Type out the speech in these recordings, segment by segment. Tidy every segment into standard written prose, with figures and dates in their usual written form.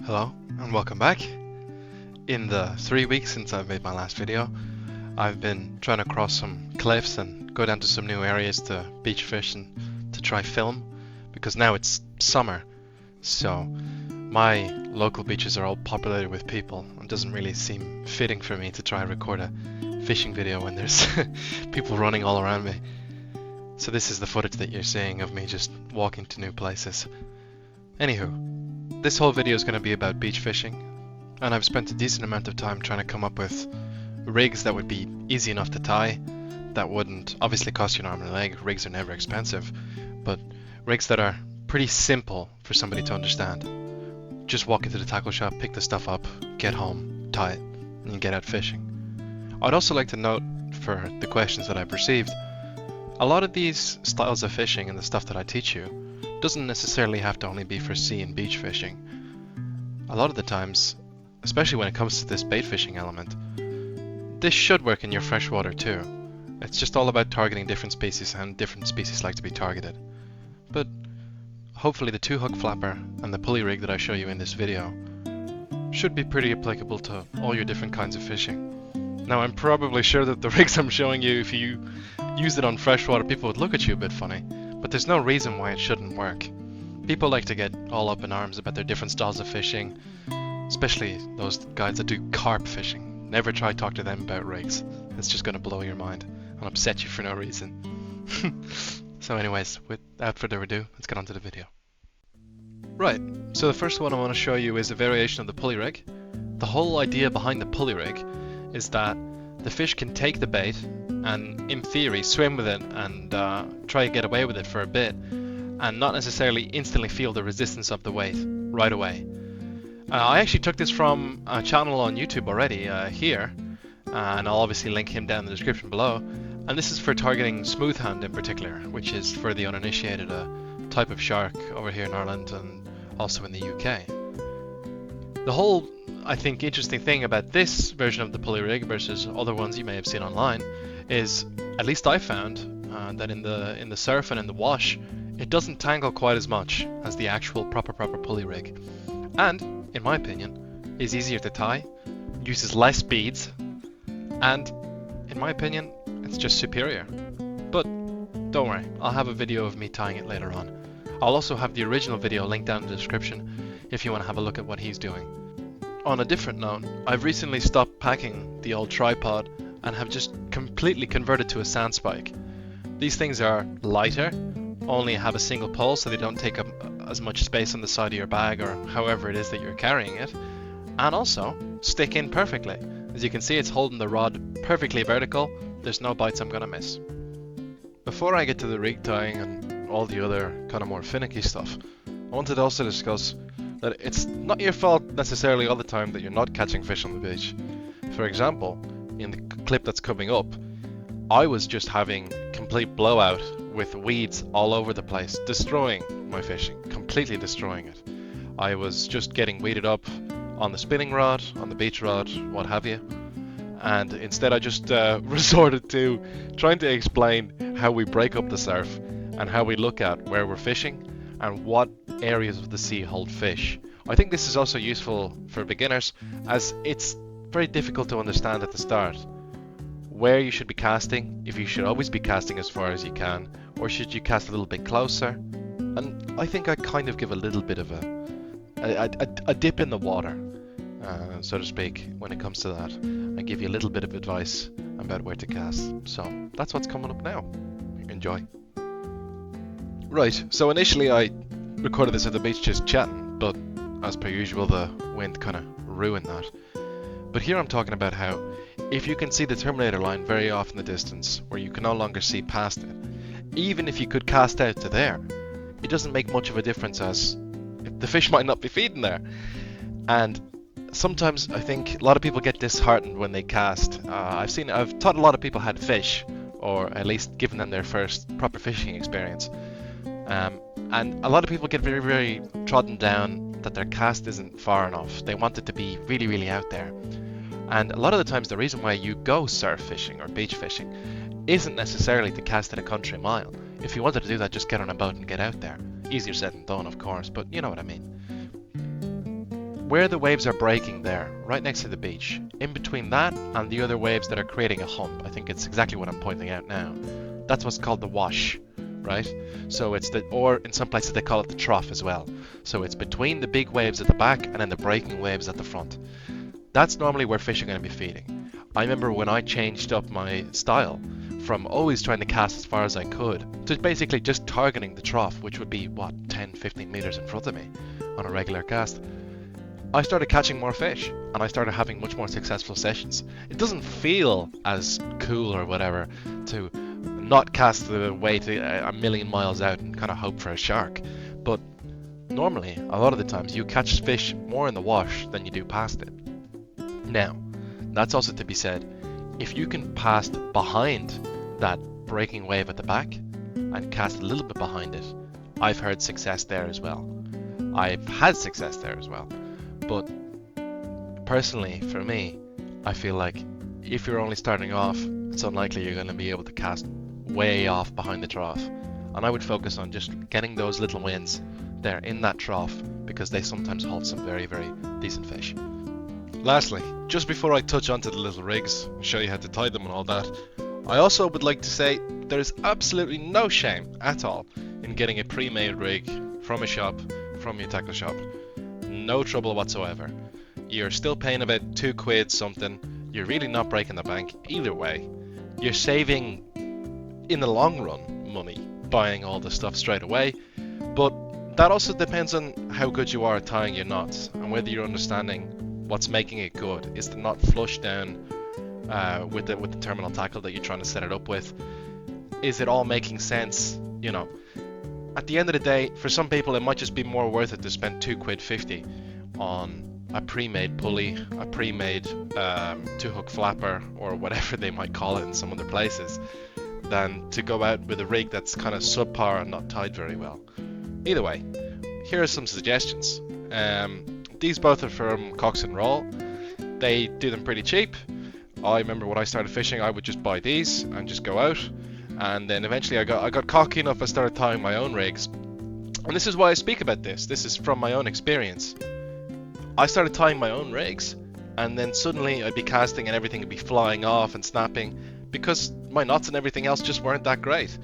Hello and welcome back. In the 3 weeks since I've made my last video, I've been trying to cross some cliffs and go down to some new areas to beach fish and to try film, because now it's summer, so my local beaches are all populated with people and it doesn't really seem fitting for me to try and record a fishing video when there's people running all around me. So this is the footage that you're seeing of me just walking to new places. Anywho, this whole video is going to be about beach fishing, and I've spent a decent amount of time trying to come up with rigs that would be easy enough to tie, that wouldn't obviously cost you an arm and a leg. Rigs are never expensive, but rigs that are pretty simple for somebody to understand. Just walk into the tackle shop, pick the stuff up, get home, tie it, and get out fishing. I'd also like to note, for the questions that I've received, a lot of these styles of fishing and the stuff that I teach you doesn't necessarily have to only be for sea and beach fishing. A lot of the times, especially when it comes to this bait fishing element, this should work in your freshwater too. It's just all about targeting different species, and different species like to be targeted. But hopefully the 2-hook flapper and the pulley rig that I show you in this video should be pretty applicable to all your different kinds of fishing. Now, I'm probably sure that the rigs I'm showing you, if you used it on freshwater, people would look at you a bit funny. But there's no reason why it shouldn't work. People like to get all up in arms about their different styles of fishing, especially those guys that do carp fishing. Never try to talk to them about rigs. It's just going to blow your mind and upset you for no reason. So anyways, without further ado, let's get on to the video. Right, so the first one I want to show you is a variation of the pulley rig. The whole idea behind the pulley rig is that the fish can take the bait and, in theory, swim with it and try to get away with it for a bit, and not necessarily instantly feel the resistance of the weight right away. I actually took this from a channel on YouTube already here, and I'll obviously link him down in the description below. And this is for targeting smoothhand in particular, which is, for the uninitiated, a type of shark over here in Ireland and also in the UK. The whole, I think, interesting thing about this version of the pulley rig versus other ones you may have seen online is, at least I found, that in the surf and in the wash, it doesn't tangle quite as much as the actual proper pulley rig, and in my opinion is easier to tie, uses less beads, and in my opinion it's just superior. But don't worry, I'll have a video of me tying it later on. I'll also have the original video linked down in the description if you want to have a look at what he's doing. On a different note, I've recently stopped packing the old tripod and have just completely converted to a sand spike. These things are lighter, only have a single pole, so they don't take up as much space on the side of your bag or however it is that you're carrying it, and also stick in perfectly. As you can see, it's holding the rod perfectly vertical. There's no bites I'm gonna miss. Before I get to the rig tying and all the other kind of more finicky stuff, I wanted to also discuss that it's not your fault necessarily all the time that you're not catching fish on the beach. For example, in the clip that's coming up, I was just having complete blowout with weeds all over the place, destroying my fishing, completely destroying it. I was just getting weeded up on the spinning rod, on the beach rod, what have you, and instead I just resorted to trying to explain how we break up the surf and how we look at where we're fishing and what areas of the sea hold fish. I think this is also useful for beginners, as it's very difficult to understand at the start where you should be casting, if you should always be casting as far as you can, or should you cast a little bit closer. And I think I kind of give a little bit of a dip in the water, so to speak, when it comes to that. I give you a little bit of advice about where to cast. So that's what's coming up now. Enjoy. Right, so initially I recorded this at the beach just chatting, but as per usual the wind kind of ruined that. But here I'm talking about how, if you can see the terminator line very off in the distance, where you can no longer see past it, even if you could cast out to there, it doesn't make much of a difference, as the fish might not be feeding there. And sometimes I think a lot of people get disheartened when they cast. I've taught a lot of people how to fish, or at least given them their first proper fishing experience. And a lot of people get very, very trodden down that their cast isn't far enough. They want it to be really, really out there. And a lot of the times the reason why you go surf fishing or beach fishing isn't necessarily to cast at a country mile. If you wanted to do that, just get on a boat and get out there. Easier said than done, of course, but you know what I mean. where the waves are breaking there, right next to the beach, in between that and the other waves that are creating a hump, I think it's exactly what I'm pointing out now. That's what's called the wash, right? So it's or in some places they call it the trough as well. So it's between the big waves at the back and then the breaking waves at the front. That's normally where fish are going to be feeding. I remember when I changed up my style from always trying to cast as far as I could to basically just targeting the trough, which would be, what, 10, 15 meters in front of me on a regular cast. I started catching more fish and I started having much more successful sessions. It doesn't feel as cool or whatever to not cast the way to a million miles out and kind of hope for a shark, but normally a lot of the times you catch fish more in the wash than you do past it. Now, that's also to be said, if you can cast behind that breaking wave at the back and cast a little bit behind it, I've heard success there as well. I've had success there as well. But personally, for me, I feel like if you're only starting off, it's unlikely you're going to be able to cast way off behind the trough. And I would focus on just getting those little wins there in that trough, because they sometimes hold some very, very decent fish. Lastly, just before I touch onto the little rigs and show you how to tie them and all that, I also would like to say there's absolutely no shame at all in getting a pre-made rig from a shop, from your tackle shop. No trouble whatsoever. You're still paying about £2 something. You're really not breaking the bank either way. You're saving, in the long run, money buying all the stuff straight away. But that also depends on how good you are at tying your knots and whether you're understanding what's making it good. Is the knot flush down with the terminal tackle that you're trying to set it up with? Is it all making sense? You know, at the end of the day, for some people it might just be more worth it to spend £2.50 on a pre-made pulley, a pre-made 2-hook flapper, or whatever they might call it in some other places, than to go out with a rig that's kind of subpar and not tied very well. Either way, here are some suggestions. These both are from Cox and Roll. They do them pretty cheap. I remember when I started fishing, I would just buy these and just go out. And then eventually I got cocky enough, I started tying my own rigs. And this is why I speak about this. This is from my own experience. I started tying my own rigs, and then suddenly I'd be casting and everything would be flying off and snapping because my knots and everything else just weren't that great.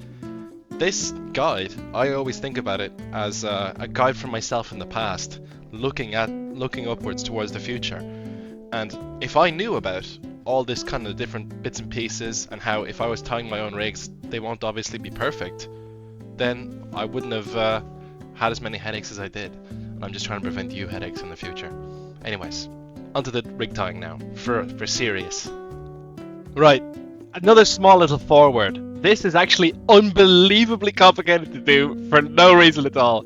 This guide, I always think about it as a guide for myself in the past, looking upwards towards the future. And if I knew about all this kind of different bits and pieces and how if I was tying my own rigs, they won't obviously be perfect, then I wouldn't have had as many headaches as I did. And I'm just trying to prevent you headaches in the future. Anyways, onto the rig tying now, for serious. Right, another small little forward. This is actually unbelievably complicated to do for no reason at all.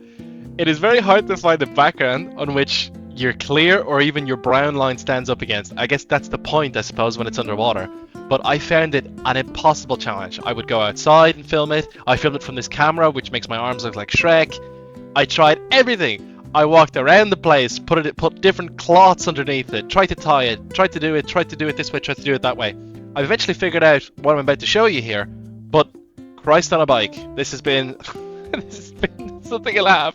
It is very hard to find a background on which your clear or even your brown line stands up against. I guess that's the point, I suppose, when it's underwater. But I found it an impossible challenge. I would go outside and film it. I filmed it from this camera, which makes my arms look like Shrek. I tried everything. I walked around the place, put different cloths underneath it, tried to tie it, tried to do it this way, tried to do it that way. I've eventually figured out what I'm about to show you here, but Christ on a bike, this has been something a laugh.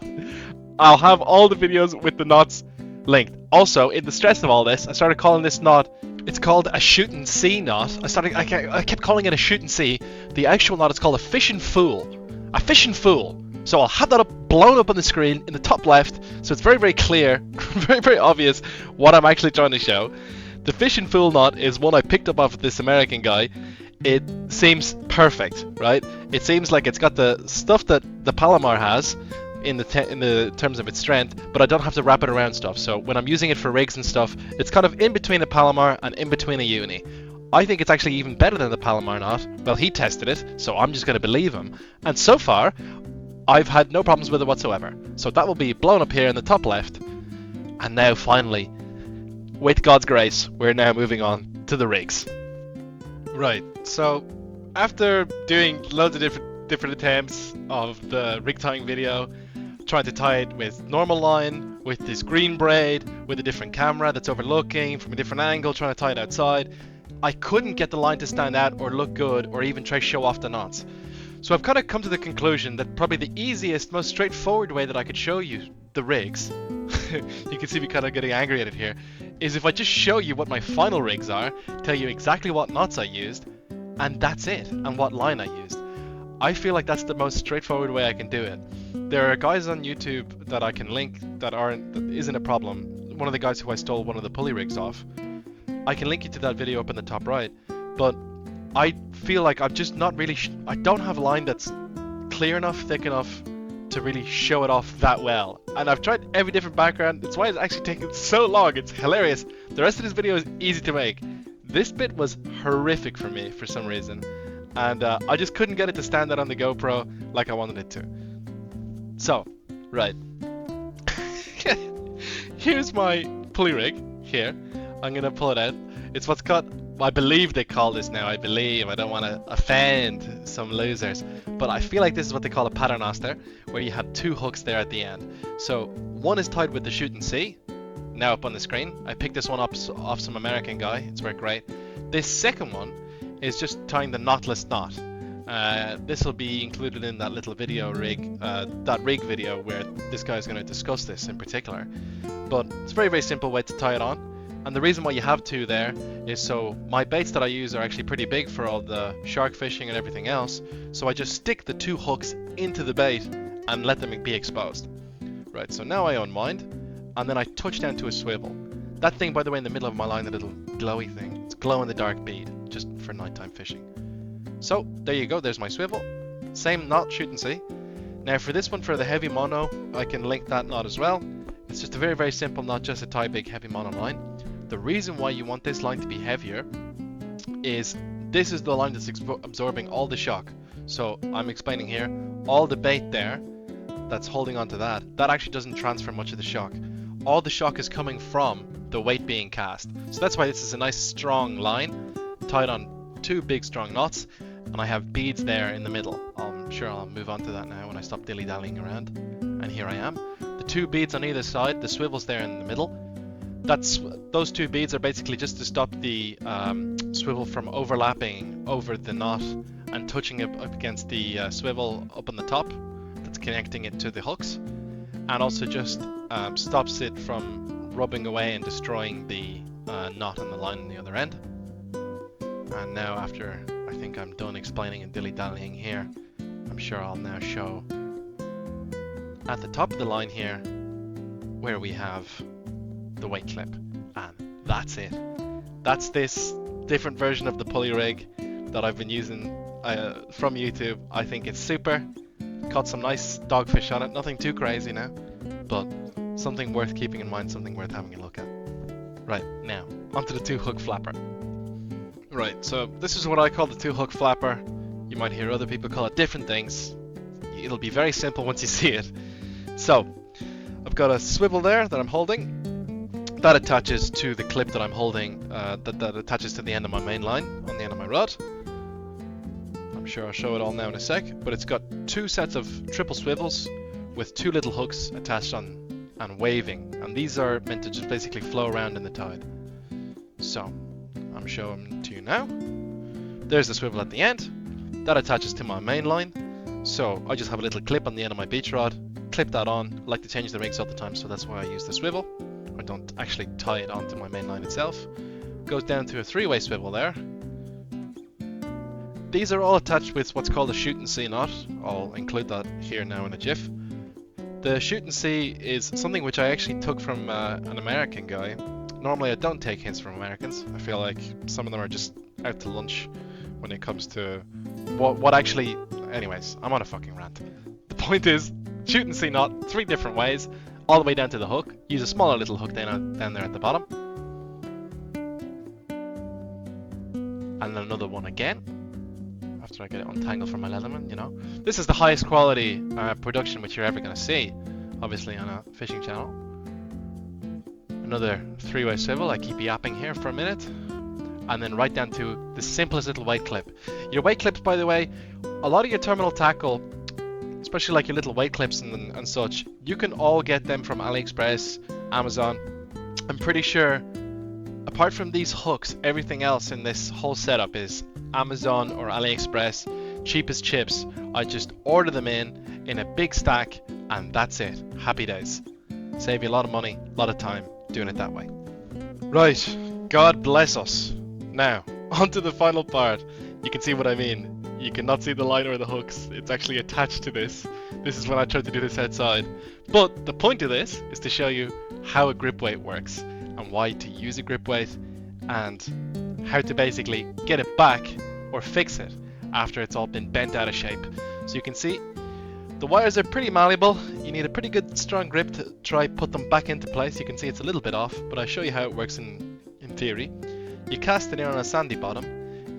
I'll have all the videos with the knots linked. Also, in the stress of all this, I started calling this knot, it's called a shoot and see knot. I kept calling it a shoot and see. The actual knot is called a fish and fool. A fish and fool. So I'll have that blown up on the screen in the top left, so it's very, very clear, very, very obvious what I'm actually trying to show. The fish and fool knot is one I picked up off of this American guy. It seems perfect, right? It seems like it's got the stuff that the Palomar has in the terms of its strength, but I don't have to wrap it around stuff. So when I'm using it for rigs and stuff, it's kind of in between a Palomar and in between a uni. I think it's actually even better than the Palomar knot. Well, he tested it, so I'm just going to believe him. And so far, I've had no problems with it whatsoever. So that will be blown up here in the top left. And now finally, with God's grace, we're now moving on to the rigs. Right, so after doing loads of different attempts of the rig tying video, trying to tie it with normal line, with this green braid, with a different camera that's overlooking from a different angle, trying to tie it outside, I couldn't get the line to stand out or look good or even try to show off the knots. So I've kind of come to the conclusion that probably the easiest, most straightforward way that I could show you the rigs, you can see me kind of getting angry at it here, is if I just show you what my final rigs are, tell you exactly what knots I used, and that's it, and what line I used. I feel like that's the most straightforward way I can do it. There are guys on YouTube that I can link that isn't a problem. One of the guys who I stole one of the pulley rigs off, I can link you to that video up in the top right, but I feel like I've just not really, I don't have a line that's clear enough, thick enough to really show it off that well. And I've tried every different background, that's why it's actually taken so long, it's hilarious. The rest of this video is easy to make. This bit was horrific for me for some reason, and I just couldn't get it to stand out on the GoPro like I wanted it to. So, right. Here's my pulley rig here. I'm gonna pull it out. It's what's called, I believe they call this now, I don't want to offend some losers, but I feel like this is what they call a paternoster, where you have two hooks there at the end. So one is tied with the shoot and see, now up on the screen. I picked this one up off some American guy, it's worked great. This second one is just tying the knotless knot. This will be included in that little video rig, that rig video where this guy is going to discuss this in particular. But it's a very, very simple way to tie it on. And the reason why you have two there is so my baits that I use are actually pretty big for all the shark fishing and everything else. So I just stick the two hooks into the bait and let them be exposed. Right, so now I unwind and then I touch down to a swivel. That thing, by the way, in the middle of my line, the little glowy thing, it's glow in the dark bead, just for nighttime fishing. So there you go, there's my swivel. Same knot, shoot and see. Now for this one, for the heavy mono, I can link that knot as well. It's just a very, very simple knot, just a tie big heavy mono line. The reason why you want this line to be heavier is this is the line that's absorbing all the shock. So I'm explaining here, all the bait there that's holding onto that actually doesn't transfer much of the shock. All the shock is coming from the weight being cast. So that's why this is a nice strong line tied on two big strong knots, and I have beads there in the middle. I'm sure I'll move on to that now when I stop dilly-dallying around. And here I am. The two beads on either side, the swivel's there in the middle. Those two beads are basically just to stop the swivel from overlapping over the knot and touching it up against the swivel up on the top that's connecting it to the hooks, and also just stops it from rubbing away and destroying the knot on the line on the other end. And now, after I think I'm done explaining and dilly-dallying here, I'm sure I'll now show at the top of the line here where we have the weight clip, and that's it. That's this different version of the pulley rig that I've been using from YouTube. I think it's super. Caught some nice dogfish on it, nothing too crazy now, but something worth keeping in mind, something worth having a look at. Right, now onto the two hook flapper. Right, so this is what I call the two hook flapper. You might hear other people call it different things. It'll be very simple once you see it. So I've got a swivel there that I'm holding. That attaches to the clip that I'm holding, that attaches to the end of my main line, on the end of my rod. I'm sure I'll show it all now in a sec, but it's got two sets of triple swivels with two little hooks attached on and waving, and these are meant to just basically flow around in the tide. So, I'm showing to you now. There's the swivel at the end. That attaches to my main line, so I just have a little clip on the end of my beach rod, clip that on. I like to change the rigs all the time, so that's why I use the swivel. I don't actually tie it onto my main line itself. Goes down to a three-way swivel there. These are all attached with what's called a shoot and see knot. I'll include that here now in a jiff. The shoot and see is something which I actually took from an American guy. Normally I don't take hints from Americans. I feel like some of them are just out to lunch when it comes to what actually... Anyways, I'm on a fucking rant. The point is, shoot and see knot, three different ways, all the way down to the hook. Use a smaller little hook down there at the bottom. And then another one again, after I get it untangled from my Leatherman, you know. This is the highest quality production which you're ever going to see, obviously, on a fishing channel. Another three-way swivel. I keep yapping here for a minute. And then right down to the simplest little weight clip. Your weight clips, by the way, a lot of your terminal tackle, especially like your little weight clips and such, you can all get them from AliExpress, Amazon. I'm pretty sure, apart from these hooks, everything else in this whole setup is Amazon or AliExpress. cheap as chips. I just order them in a big stack, and that's it. Happy days. Save you a lot of money, a lot of time doing it that way. Right, God bless us. Now, on to the final part. You can see what I mean. You cannot see the line or the hooks. It's actually attached to this. This is when I tried to do this outside. But the point of this is to show you how a grip weight works and why to use a grip weight and how to basically get it back or fix it after it's all been bent out of shape. So you can see the wires are pretty malleable. You need a pretty good strong grip to try put them back into place. You can see it's a little bit off, but I'll show you how it works in theory. You cast it in on a sandy bottom.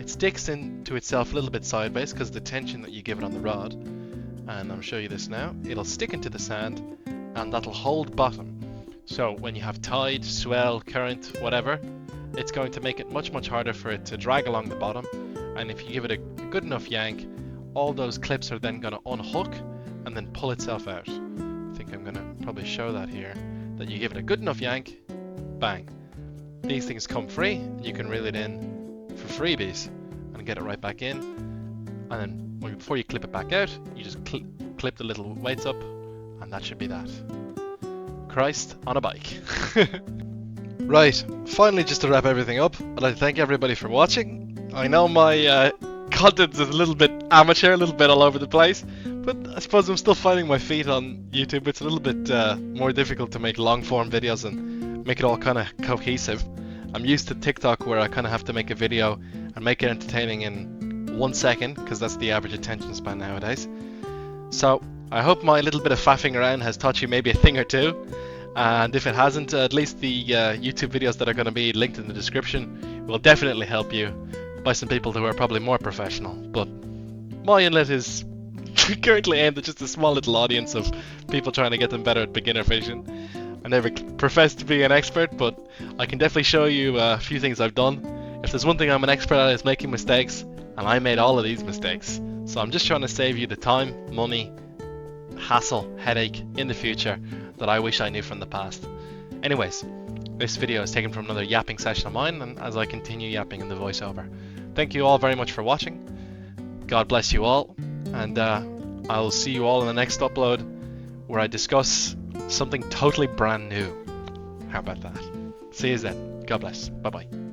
It sticks into itself a little bit sideways because of the tension that you give it on the rod. And I'll show you this now. It'll stick into the sand and that'll hold bottom. So when you have tide, swell, current, whatever, it's going to make it much harder for it to drag along the bottom. And if you give it a good enough yank, all those clips are then going to unhook and then pull itself out. I think I'm going to probably show that here. That you give it a good enough yank, bang. These things come free, you can reel it in for freebies and get it right back in. And then before you clip it back out, you just clip the little weights up, and that should be that. Christ on a bike. Right, finally, just to wrap everything up, I'd like to thank everybody for watching. I know my content is a little bit amateur, a little bit all over the place, but I suppose I'm still finding my feet on YouTube. It's a little bit more difficult to make long form videos and make it all kind of cohesive. I'm used to TikTok where I kind of have to make a video and make it entertaining in 1 second, because that's the average attention span nowadays. So I hope my little bit of faffing around has taught you maybe a thing or two, and if it hasn't, at least the YouTube videos that are going to be linked in the description will definitely help you by some people who are probably more professional. But my inlet is currently aimed at just a small little audience of people trying to get them better at beginner fishing. I never profess to be an expert, but I can definitely show you a few things I've done. If there's one thing I'm an expert at, is making mistakes, and I made all of these mistakes. So I'm just trying to save you the time, money, hassle, headache in the future that I wish I knew from the past. Anyways, this video is taken from another yapping session of mine, and as I continue yapping in the voiceover. Thank you all very much for watching. God bless you all, and I'll see you all in the next upload where I discuss something totally brand new. How about that? See you then. God bless. Bye bye.